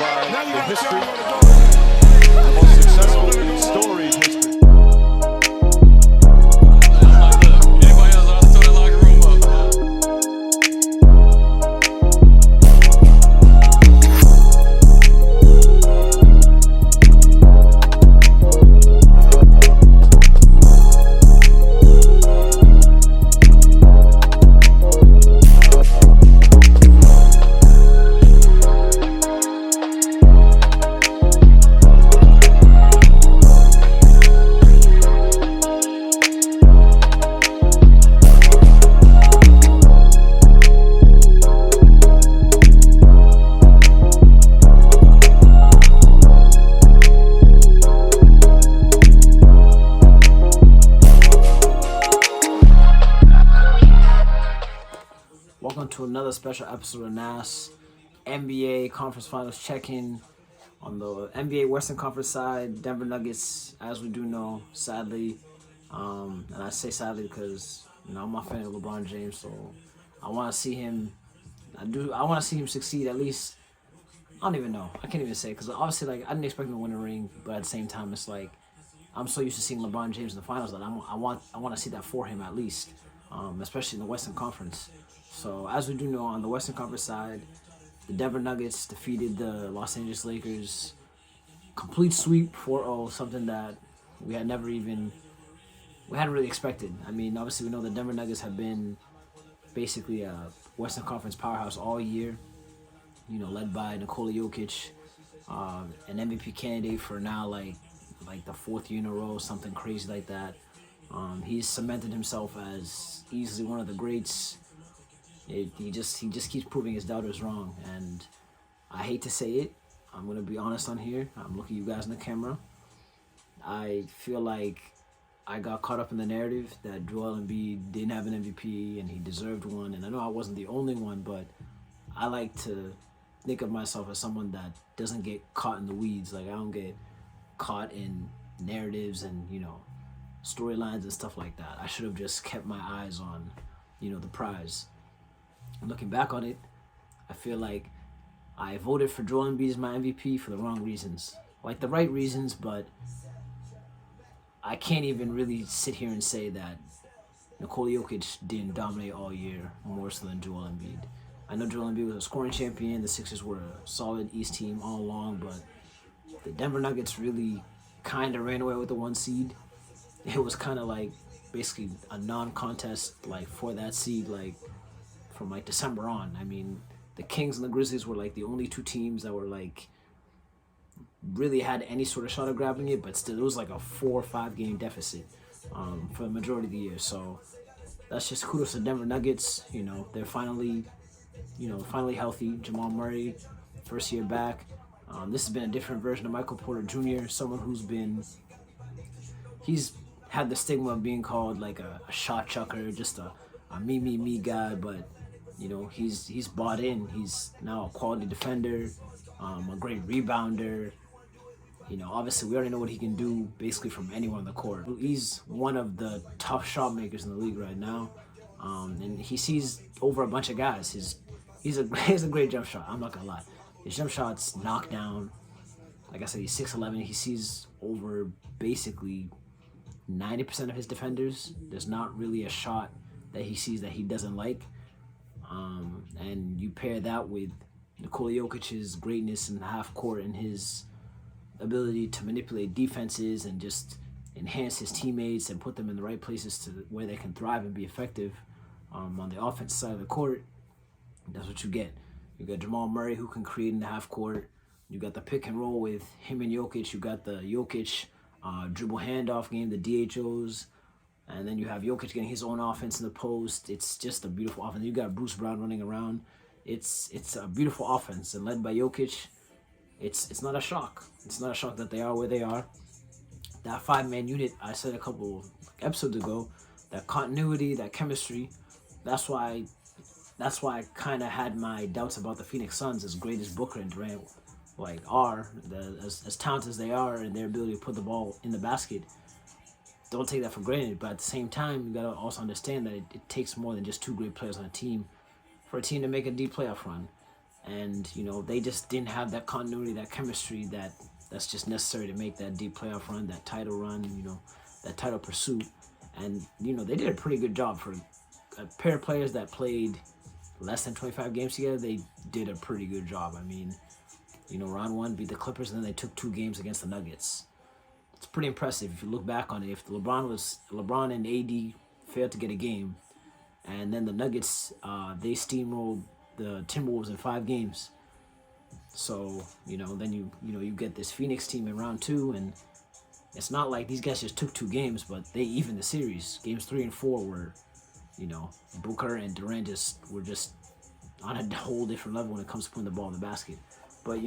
by the history, the most successful and storied history. Anybody else ought to throw that locker room up? Welcome to another special episode of Nass. NBA Conference Finals check-in. On the NBA Western Conference side, Denver Nuggets, as we do know, sadly, and I say sadly because I'm a fan of LeBron James, so I want to see him. I want to see him succeed at least. I don't even know. I can't even say because obviously, I didn't expect him to win a ring, but at the same time, it's like I'm so used to seeing LeBron James in the finals that I want to see that for him at least, especially in the Western Conference. So as we do know, on the Western Conference side, the Denver Nuggets defeated the Los Angeles Lakers. Complete sweep 4-0, something that we hadn't really expected. I mean, obviously we know the Denver Nuggets have been basically a Western Conference powerhouse all year, led by Nikola Jokic, an MVP candidate for now like the fourth year in a row, something crazy like that. He's cemented himself as easily one of the greats. He just keeps proving his doubters wrong, and I hate to say it. I'm gonna be honest on here. I'm looking at you guys in the camera. I feel like I got caught up in the narrative that Joel Embiid didn't have an MVP and he deserved one, and I know I wasn't the only one, but I like to think of myself as someone that doesn't get caught in the weeds. Like I don't get caught in narratives and storylines and stuff like that. I should have just kept my eyes on the prize. Looking back on it, I feel like I voted for Joel Embiid as my MVP for the wrong reasons. Like the right reasons, but I can't even really sit here and say that Nikola Jokic didn't dominate all year more so than Joel Embiid. I know Joel Embiid was a scoring champion. The Sixers were a solid East team all along, but the Denver Nuggets really kind of ran away with the one seed. It was kind of like basically a non-contest for that seed from December on. I mean, the Kings and the Grizzlies were the only two teams that were really had any sort of shot of grabbing it, but still it was a 4 or 5 game deficit for the majority of the year. So that's just kudos to Denver Nuggets. They're finally healthy. Jamal Murray, first year back. This has been a different version of Michael Porter Jr., someone he's had the stigma of being called a shot chucker, just a me guy, but he's bought in. He's now a quality defender, a great rebounder. Obviously we already know what he can do basically from anywhere on the court. He's one of the tough shot makers in the league right now, and he sees over a bunch of guys. He's a great jump shot. I'm not gonna lie, his jump shot's knocked down. Like I said, he's 6'11". He sees over basically 90% of his defenders. There's not really a shot that he sees that he doesn't like. And you pair that with Nikola Jokic's greatness in the half court and his ability to manipulate defenses and just enhance his teammates and put them in the right places to where they can thrive and be effective on the offensive side of the court. That's what you get. You got Jamal Murray, who can create in the half court. You got the pick and roll with him and Jokic. You got the Jokic dribble handoff game, the DHOs. And then you have Jokic getting his own offense in the post. It's just a beautiful offense. You got Bruce Brown running around. It's a beautiful offense, and led by Jokic, it's not a shock. It's not a shock that they are where they are. That 5-man unit, I said a couple episodes ago, that continuity, that chemistry, that's why I kind of had my doubts about the Phoenix Suns, as great as Booker and Durant are, as talented as they are, and their ability to put the ball in the basket. Don't take that for granted, but at the same time, you gotta also understand that it takes more than just two great players on a team for a team to make a deep playoff run. And, they just didn't have that continuity, that chemistry that's just necessary to make that deep playoff run, that title run, that title pursuit. And, they did a pretty good job for a pair of players that played less than 25 games together. They did a pretty good job. I mean, round one beat the Clippers, and then they took 2 games against the Nuggets. It's pretty impressive if you look back on it. If LeBron and AD failed to get a game, and then the Nuggets, they steamrolled the Timberwolves in 5 games. So, then you get this Phoenix team in round 2, and it's not like these guys just took 2 games, but they evened the series. Games 3 and 4 were, Booker and Durant were just on a whole different level when it comes to putting the ball in the basket. But,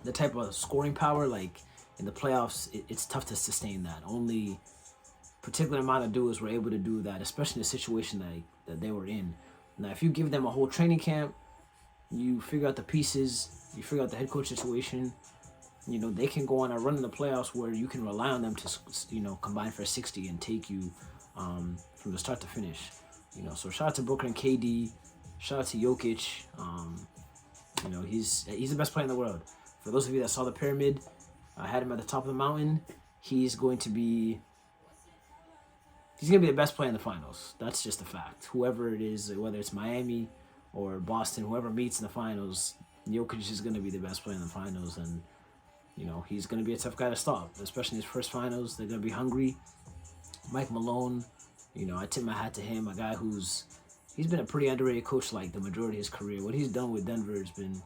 that type of scoring power, like in the playoffs, it's tough to sustain that. Only particular amount of duos were able to do that, especially in the situation that they were in. Now, if you give them a whole training camp, you figure out the pieces, you figure out the head coach situation, they can go on a run in the playoffs where you can rely on them to, combine for 60 and take you from the start to finish. So shout out to Booker and KD, shout out to Jokic. He's the best player in the world. For those of you that saw the pyramid, I had him at the top of the mountain. He's going to be the best player in the finals. That's just a fact. Whoever it is, whether it's Miami or Boston, whoever meets in the finals, Jokic is going to be the best player in the finals. And, he's going to be a tough guy to stop, especially in his first finals. They're going to be hungry. Mike Malone, I tip my hat to him, a guy he's been a pretty underrated coach like the majority of his career. What he's done with Denver has been,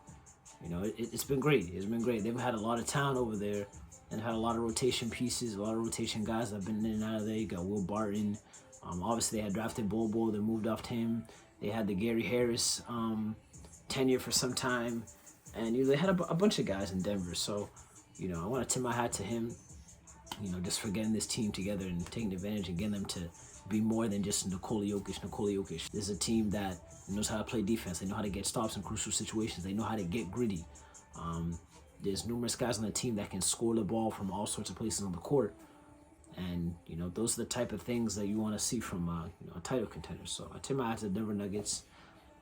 it's been great. It's been great. They've had a lot of talent over there and had a lot of rotation pieces, a lot of rotation guys that have been in and out of there. You got Will Barton. Obviously, they had drafted Bobo. They moved off to him. They had the Gary Harris tenure for some time. And they had a bunch of guys in Denver. So, I want to tip my hat to him, just for getting this team together and taking advantage and getting them to be more than just Nikola Jokic. This is a team that knows how to play defense. They know how to get stops in crucial situations. They know how to get gritty. There's numerous guys on the team that can score the ball from all sorts of places on the court. And, those are the type of things that you want to see from a title contender. So I tip my hat to the Denver Nuggets.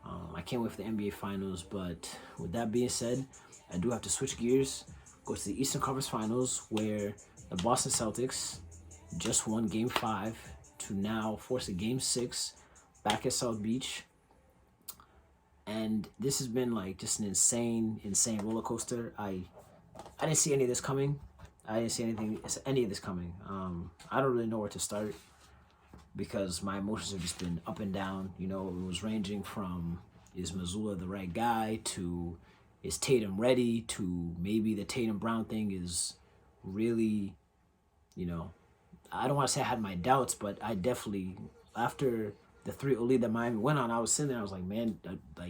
I can't wait for the NBA Finals. But with that being said, I do have to switch gears, go to the Eastern Conference Finals, where the Boston Celtics just won Game 5 to now force a Game 6 back at South Beach. And this has been just an insane roller coaster. I didn't see any of this coming. I don't really know where to start because my emotions have just been up and down. It was ranging from, is Mazzulla the right guy, to is Tatum ready, to maybe the Tatum Brown thing is really, I don't want to say I had my doubts, but I definitely, after the 3-0 lead that Miami went on, I was sitting there, I was like, man,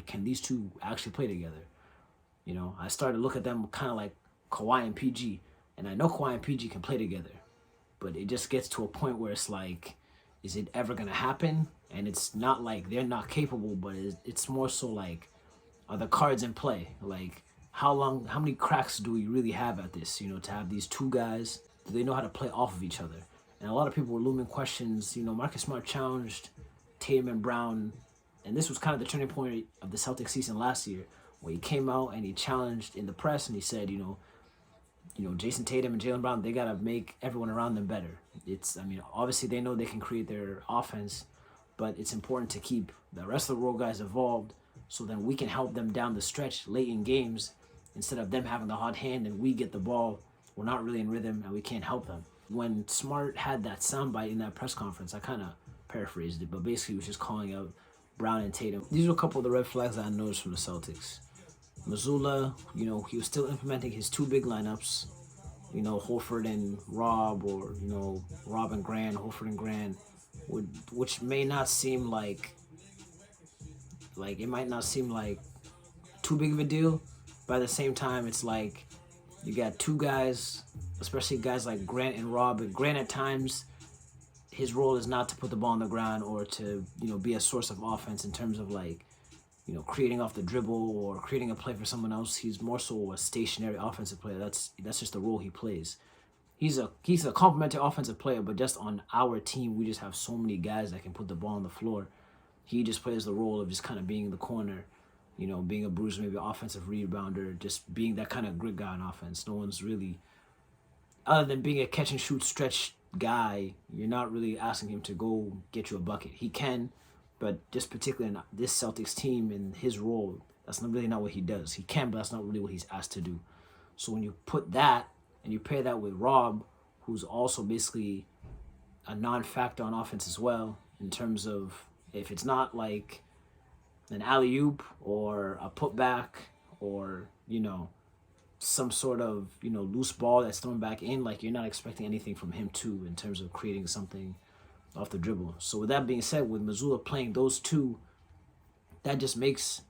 can these two actually play together? I started to look at them kind of like Kawhi and PG, and I know Kawhi and PG can play together, but it just gets to a point where it's like, is it ever going to happen? And it's not like they're not capable, but it's more so like, are the cards in play? Like, how many cracks do we really have at this, to have these two guys? Do they know how to play off of each other? And a lot of people were looming questions. Marcus Smart challenged Tatum and Brown, and this was kind of the turning point of the Celtics season last year, where he came out and he challenged in the press and he said, Jason Tatum and Jaylen Brown, they got to make everyone around them better. Obviously they know they can create their offense, but it's important to keep the rest of the role guys involved so then we can help them down the stretch late in games instead of them having the hot hand and we get the ball. We're not really in rhythm and we can't help them. When Smart had that soundbite in that press conference, I kind of paraphrased it, but basically he was just calling out Brown and Tatum. These were a couple of the red flags that I noticed from the Celtics. Mazzulla, he was still implementing his 2 big lineups, Horford and Rob, or, Rob and Grant, Horford and Grant, which may not seem like it might not seem like too big of a deal, but at the same time, it's like you got 2 guys, especially guys like Grant and Rob, and Grant at times, his role is not to put the ball on the ground or to, be a source of offense in terms of creating off the dribble or creating a play for someone else. He's more so a stationary offensive player. That's just the role he plays. He's a complementary offensive player, but just on our team, we just have so many guys that can put the ball on the floor. He just plays the role of just kind of being in the corner. you know, being a bruiser, maybe offensive rebounder, just being that kind of grit guy on offense. No one's really, other than being a catch and shoot stretch guy, you're not really asking him to go get you a bucket. He can, but just particularly in this Celtics team and his role, that's not really not what he does. He can, but that's not really what he's asked to do. So when you put that and you pair that with Rob, who's also basically a non-factor on offense as well, in terms of if it's not like an alley-oop or a putback or, you know, some sort of, you know, loose ball that's thrown back in, like you're not expecting anything from him too in terms of creating something off the dribble. So with that being said, with Mazzulla playing those two, that makes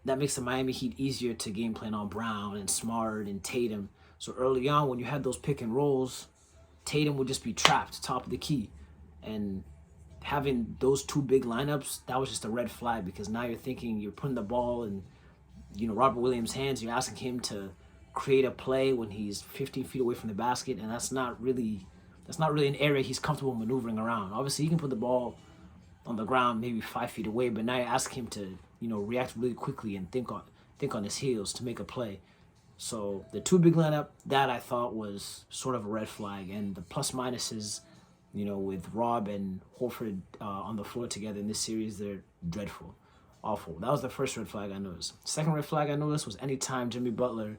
the Miami Heat easier to game plan on Brown and Smart and Tatum. So early on, when you had those pick and rolls, Tatum would just be trapped top of the key. And having those two big lineups, that was just a red flag, because now you're thinking you're putting the ball in, you know, Robert Williams' hands. You're asking him to create a play when he's 15 feet away from the basket, and that's not really an area he's comfortable maneuvering around. Obviously, he can put the ball on the ground maybe 5 feet away, but now you're asking him to, you know, react really quickly and think on his heels to make a play. So the two big lineup, that I thought was sort of a red flag, and the plus minuses, you know, with Rob and Horford on the floor together in this series, they're dreadful, awful. That was the first red flag I noticed. Second red flag I noticed was anytime Jimmy Butler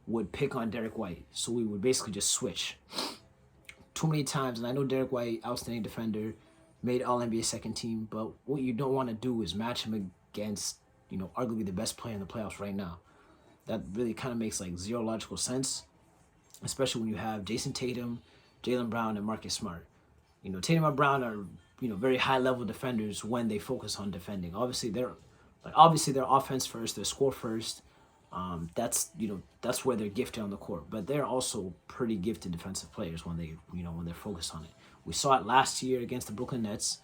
would pick on Derek White, so we would basically just switch too many times. And I know Derek White, outstanding defender, made All-NBA second team, but what you don't want to do is match him against, you know, arguably the best player in the playoffs right now. That really kind of makes like zero logical sense, especially when you have Jason Tatum, Jaylen Brown, and Marcus Smart. You know, Tatum and Brown are, you know, very high-level defenders when they focus on defending. Obviously, they're offense first, they're score first. That's where they're gifted on the court. But they're also pretty gifted defensive players when they're focused on it. We saw it last year against the Brooklyn Nets.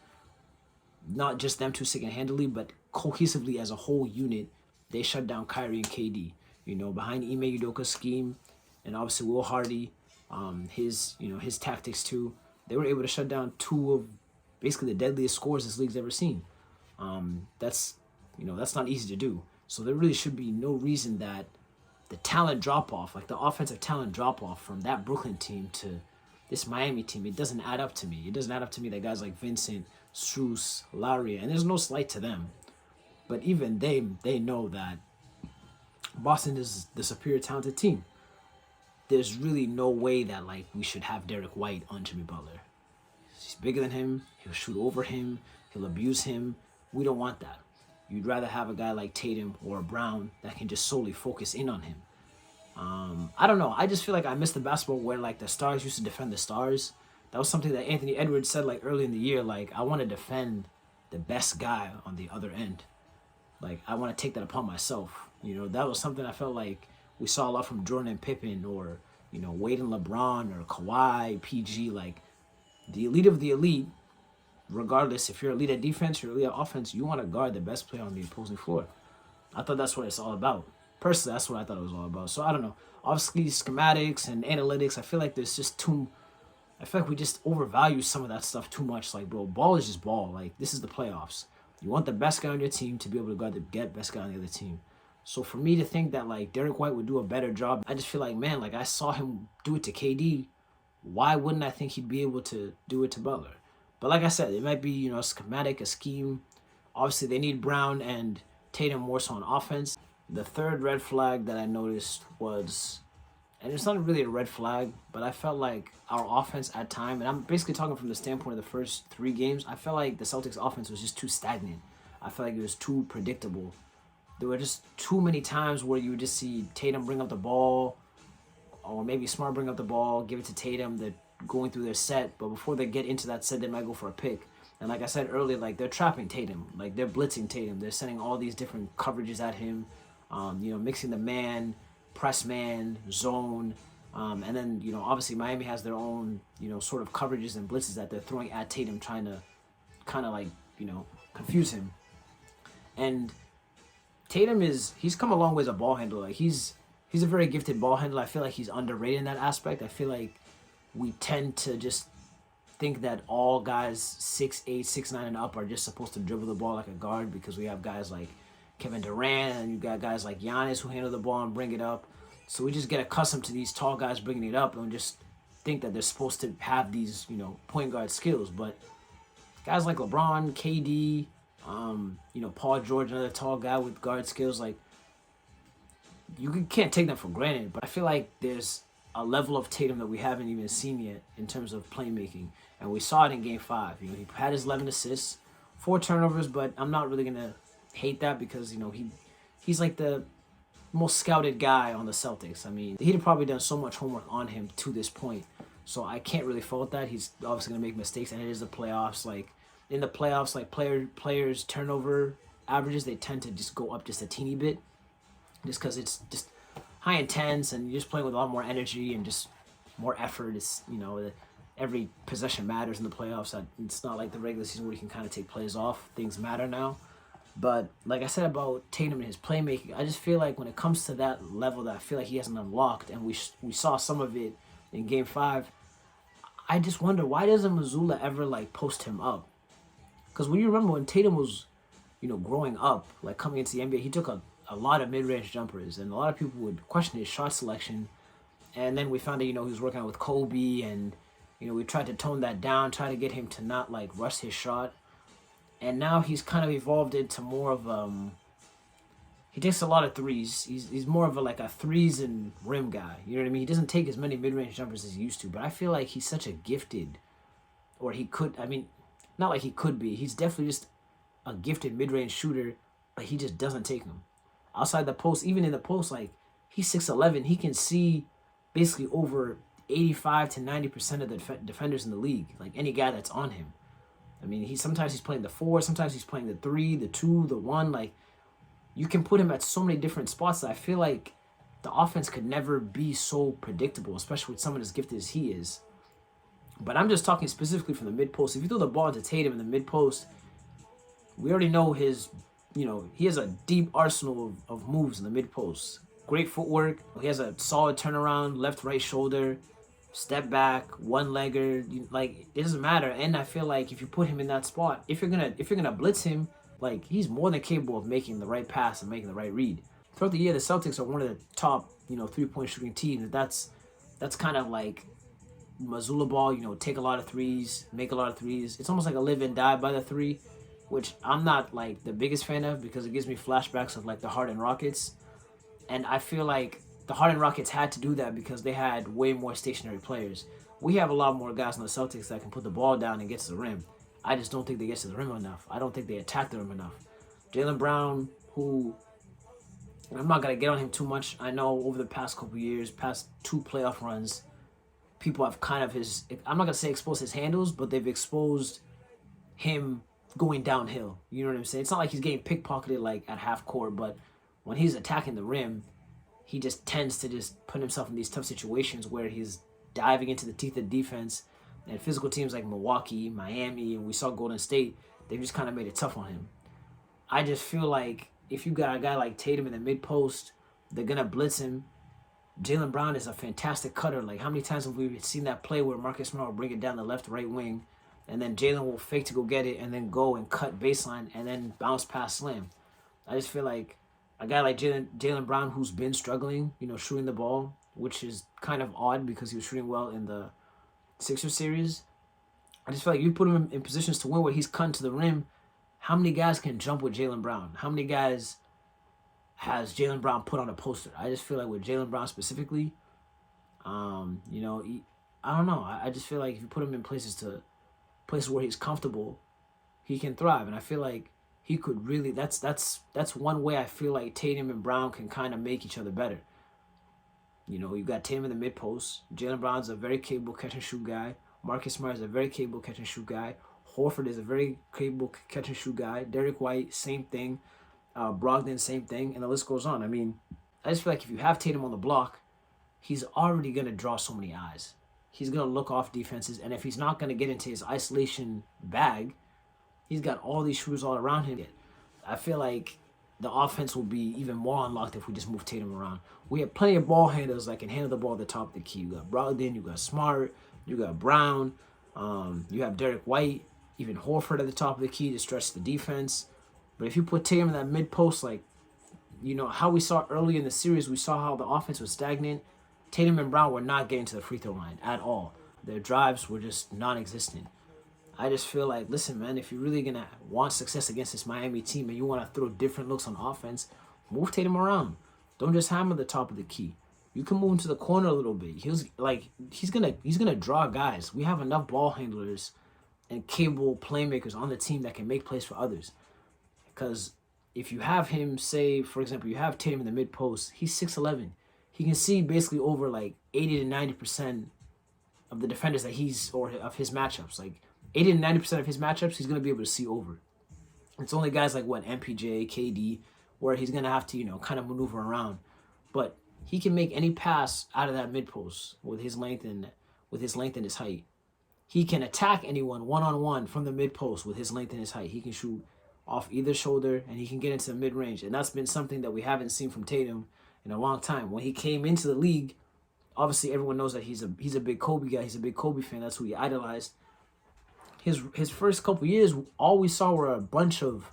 Not just them two single-handedly, but cohesively as a whole unit, they shut down Kyrie and KD. You know, behind Ime Udoka's scheme, and obviously Will Hardy, his tactics too. They were able to shut down two of basically the deadliest scorers this league's ever seen. That's not easy to do. So there really should be no reason that the talent drop-off, like the offensive talent drop-off from that Brooklyn team to this Miami team, it doesn't add up to me. It doesn't add up to me that guys like Vincent, Strus, Lowry, and there's no slight to them, but even they know that Boston is the superior talented team. There's really no way that like we should have Derek White on Jimmy Butler. He's bigger than him. He'll shoot over him. He'll abuse him. We don't want that. You'd rather have a guy like Tatum or Brown that can just solely focus in on him. I don't know. I just feel like I miss the basketball where like the stars used to defend the stars. That was something that Anthony Edwards said like early in the year. Like, I want to defend the best guy on the other end. Like, I want to take that upon myself. You know, that was something I felt like we saw a lot from Jordan and Pippen, or, you know, Wade and LeBron, or Kawhi, PG. Like, the elite of the elite, regardless if you're elite at defense or elite at offense, you want to guard the best player on the opposing floor. I thought that's what it's all about. Personally, that's what I thought it was all about. So I don't know. Obviously, schematics and analytics, I feel like there's just too. I feel like we just overvalue some of that stuff too much. Like, bro, ball is just ball. Like, this is the playoffs. You want the best guy on your team to be able to guard the best guy on the other team. So for me to think that like Derek White would do a better job, I just feel like, man, like I saw him do it to KD. Why wouldn't I think he'd be able to do it to Butler? But like I said, it might be, you know, a schematic, a scheme. Obviously, they need Brown and Tatum more so on offense. The third red flag that I noticed was, and it's not really a red flag, but I felt like our offense at time, and I'm basically talking from the standpoint of the first 3 games, I felt like the Celtics offense was just too stagnant. I felt like it was too predictable. There were just too many times where you would just see Tatum bring up the ball, or maybe Smart bring up the ball, give it to Tatum. They're going through their set, but before they get into that set, they might go for a pick. And like I said earlier, like they're trapping Tatum, like they're blitzing Tatum. They're sending all these different coverages at him, mixing the man, press man, zone, and then, you know, obviously Miami has their own, you know, sort of coverages and blitzes that they're throwing at Tatum, trying to kind of like, you know, confuse him. And Tatum he's come a long way as a ball handler. Like he's a very gifted ball handler. I feel like he's underrated in that aspect. I feel like we tend to just think that all guys 6'8", 6'9", and up are just supposed to dribble the ball like a guard, because we have guys like Kevin Durant, and you got guys like Giannis who handle the ball and bring it up. So we just get accustomed to these tall guys bringing it up and just think that they're supposed to have these, point guard skills. But guys like LeBron, KD, Paul George, another tall guy with guard skills, like, you can't take them for granted. But I feel like there's a level of Tatum that we haven't even seen yet in terms of playmaking. And we saw it in Game 5. He had his 11 assists, 4 turnovers, but I'm not really going to hate that because, he's like the most scouted guy on the Celtics. I mean, he'd have probably done so much homework on him to this point. So I can't really fault that. He's obviously going to make mistakes, and it is the playoffs. Like, in the playoffs, like, players' turnover averages, they tend to just go up just a teeny bit just because it's just high intense, and you're just playing with a lot more energy and just more effort. It's, every possession matters in the playoffs. It's not like the regular season where you can kind of take plays off. Things matter now. But like I said about Tatum and his playmaking, I just feel like when it comes to that level that I feel like he hasn't unlocked, and we saw some of it in Game 5, I just wonder, why doesn't Missoula ever, like, post him up? Because when you remember when Tatum was, growing up, like, coming into the NBA, he took a lot of mid-range jumpers, and a lot of people would question his shot selection. And then we found out, he was working out with Kobe, and, we tried to tone that down, try to get him to not, like, rush his shot. And now he's kind of evolved into more of he takes a lot of threes. He's more of a threes and rim guy. You know what I mean? He doesn't take as many mid-range jumpers as he used to, but I feel like he's such a gifted, or he could, not like he could be. He's definitely just a gifted mid-range shooter, but he just doesn't take them. Outside the post, even in the post, like, he's 6'11". He can see basically over 85 to 90% of the defenders in the league, like any guy that's on him. I mean, sometimes he's playing the 4, sometimes he's playing the 3, the 2, the 1. Like, you can put him at so many different spots that I feel like the offense could never be so predictable, especially with someone as gifted as he is. But I'm just talking specifically from the mid-post. If you throw the ball into Tatum in the mid-post, we already know he has a deep arsenal of moves in the mid-post. Great footwork. He has a solid turnaround, left-right shoulder, step back, one-legger. Like, it doesn't matter. And I feel like if you put him in that spot, if you're gonna blitz him, like, he's more than capable of making the right pass and making the right read. Throughout the year, the Celtics are one of the top, three-point shooting teams. That's kind of like Missoula ball, take a lot of threes, make a lot of threes. It's almost like a live and die by the three, which I'm not, like, the biggest fan of because it gives me flashbacks of, like, the Harden Rockets. And I feel like the Harden Rockets had to do that because they had way more stationary players. We have a lot more guys on the Celtics that can put the ball down and get to the rim. I just don't think they get to the rim enough. I don't think they attack the rim enough. Jaylen Brown, who, I'm not going to get on him too much. I know over the past couple years, past 2 playoff runs, people have kind of I'm not going to say exposed his handles, but they've exposed him going downhill. You know what I'm saying? It's not like he's getting pickpocketed, like, at half court, but when he's attacking the rim, he just tends to just put himself in these tough situations where he's diving into the teeth of defense. And physical teams like Milwaukee, Miami, and we saw Golden State, they've just kind of made it tough on him. I just feel like if you got a guy like Tatum in the mid-post, they're going to blitz him. Jaylen Brown is a fantastic cutter. Like, how many times have we seen that play where Marcus Smart will bring it down the left, right wing, and then Jaylen will fake to go get it and then go and cut baseline and then bounce past slam. I just feel like a guy like Jaylen Brown, who's been struggling, shooting the ball, which is kind of odd because he was shooting well in the Sixers series. I just feel like you put him in positions to win where he's cutting to the rim. How many guys can jump with Jaylen Brown? How many guys has Jaylen Brown put on a poster? I just feel like with Jaylen Brown specifically, I don't know. I just feel like if you put him in places where he's comfortable, he can thrive. And I feel like he could really. That's one way I feel like Tatum and Brown can kind of make each other better. You've got Tatum in the mid-post. Jaylen Brown's a very capable catch-and-shoot guy. Marcus Smart is a very capable catch-and-shoot guy. Horford is a very capable catch-and-shoot guy. Derek White, same thing. Brogdon, same thing. And the list goes on. I mean, I just feel like if you have Tatum on the block, he's already going to draw so many eyes. He's going to look off defenses. And if he's not going to get into his isolation bag, he's got all these shooters all around him. I feel like the offense will be even more unlocked if we just move Tatum around. We have plenty of ball handlers that can handle the ball at the top of the key. You got Brogdon, you got Smart, you got Brown, you have Derek White, even Horford at the top of the key to stretch the defense. But if you put Tatum in that mid-post, like, how we saw early in the series, we saw how the offense was stagnant. Tatum and Brown were not getting to the free throw line at all. Their drives were just non-existent. I just feel like, listen, man, if you're really going to want success against this Miami team and you want to throw different looks on offense, move Tatum around. Don't just hammer the top of the key. You can move him to the corner a little bit. He's gonna draw guys. We have enough ball handlers and capable playmakers on the team that can make plays for others. Because if you have him, say, for example, you have Tatum in the mid post, he's 6'11". He can see basically over like 80 to 90% of the defenders that of his matchups. Like 80 to 90% of his matchups, he's gonna be able to see over. It's only guys like MPJ, KD, where he's gonna have to, kind of maneuver around. But he can make any pass out of that mid post with his length and his height. He can attack anyone one-on-one from the mid post with his length and his height. He can shoot off either shoulder and he can get into the mid range. And that's been something that we haven't seen from Tatum in a long time. When he came into the league, obviously everyone knows that he's a big Kobe guy. He's a big Kobe fan. That's who he idolized. His first couple years, all we saw were a bunch of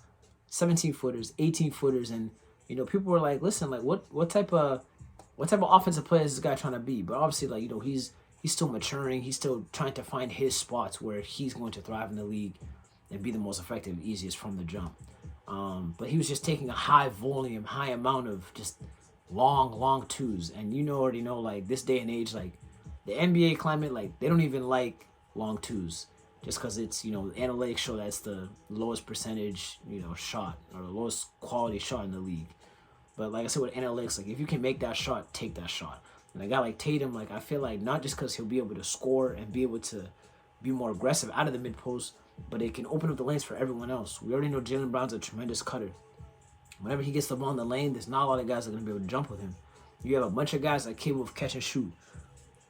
17-footers, 18-footers, and people were like, listen, like what type of offensive player is this guy trying to be? But obviously, like, he's still maturing. He's still trying to find his spots where he's going to thrive in the league and be the most effective, easiest from the jump. But he was just taking a high volume, high amount of just long twos. And already know, like, this day and age, like, the NBA climate, like, they don't even like long twos. Just because it's, analytics show that's the lowest percentage, shot or the lowest quality shot in the league. But like I said, with analytics, like, if you can make that shot, take that shot. And a guy like Tatum, like, I feel like not just because he'll be able to score and be able to be more aggressive out of the mid post, but it can open up the lanes for everyone else. We already know Jaylen Brown's a tremendous cutter. Whenever he gets the ball in the lane, there's not a lot of guys that are going to be able to jump with him. You have a bunch of guys that are capable of catch and shoot.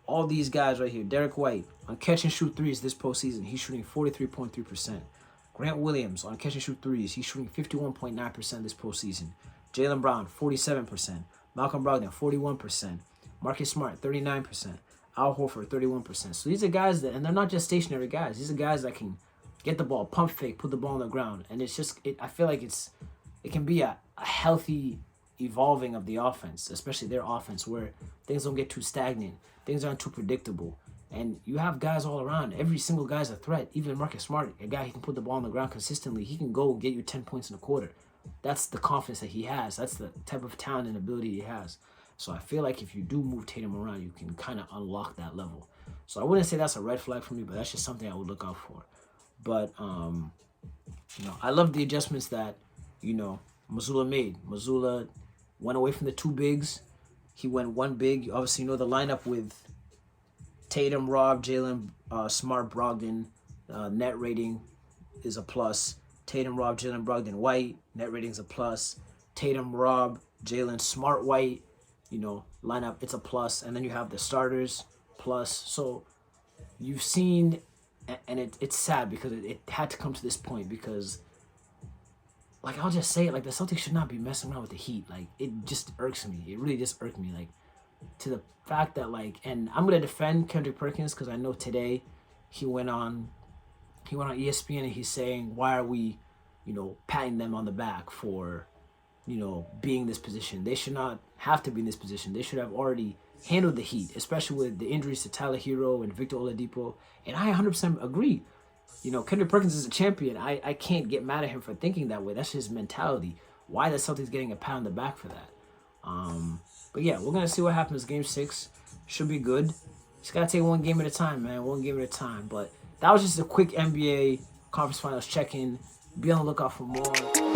All these guys right here, Derek White, on catch and shoot threes this postseason, he's shooting 43.3%. Grant Williams, on catch and shoot threes, he's shooting 51.9% this postseason. Jaylen Brown, 47%. Malcolm Brogdon, 41%. Marcus Smart, 39%. Al Horford, 31%. So these are guys that, and they're not just stationary guys. These are guys that can get the ball, pump fake, put the ball on the ground. And it's just, I feel like it can be a healthy evolving of the offense, especially their offense, where things don't get too stagnant. Things aren't too predictable. And you have guys all around. Every single guy's a threat. Even Marcus Smart, a guy who can put the ball on the ground consistently. He can go get you 10 points in a quarter. That's the confidence that he has. That's the type of talent and ability he has. So I feel like if you do move Tatum around, you can kind of unlock that level. So I wouldn't say that's a red flag for me, but that's just something I would look out for. But, I love the adjustments that, Mazzulla made. Mazzulla went away from the two bigs. He went one big. Obviously, the lineup with Tatum, Rob, Jaylen, Smart, Brogdon. Net rating is a plus. Tatum, Rob, Jaylen, Brogdon, White. Net rating's a plus. Tatum, Rob, Jaylen, Smart, White. Lineup, it's a plus. And then you have the starters, plus. So you've seen, and it's sad because it had to come to this point because, like, I'll just say it, like, the Celtics should not be messing around with the Heat. Like, it just irks me. It really just irked me, like, to the fact that, like, and I'm going to defend Kendrick Perkins because I know today he went on ESPN and he's saying, why are we, patting them on the back for, being in this position? They should not have to be in this position. They should have already handled the Heat, especially with the injuries to Tyler Hero and Victor Oladipo. And I 100% agree. Kendrick Perkins is a champion. I can't get mad at him for thinking that way. That's his mentality. Why the Celtics getting a pat on the back for that? But yeah, we're going to see what happens. Game 6 should be good. Just got to take one game at a time, man. One game at a time. But that was just a quick NBA Conference Finals check-in. Be on the lookout for more.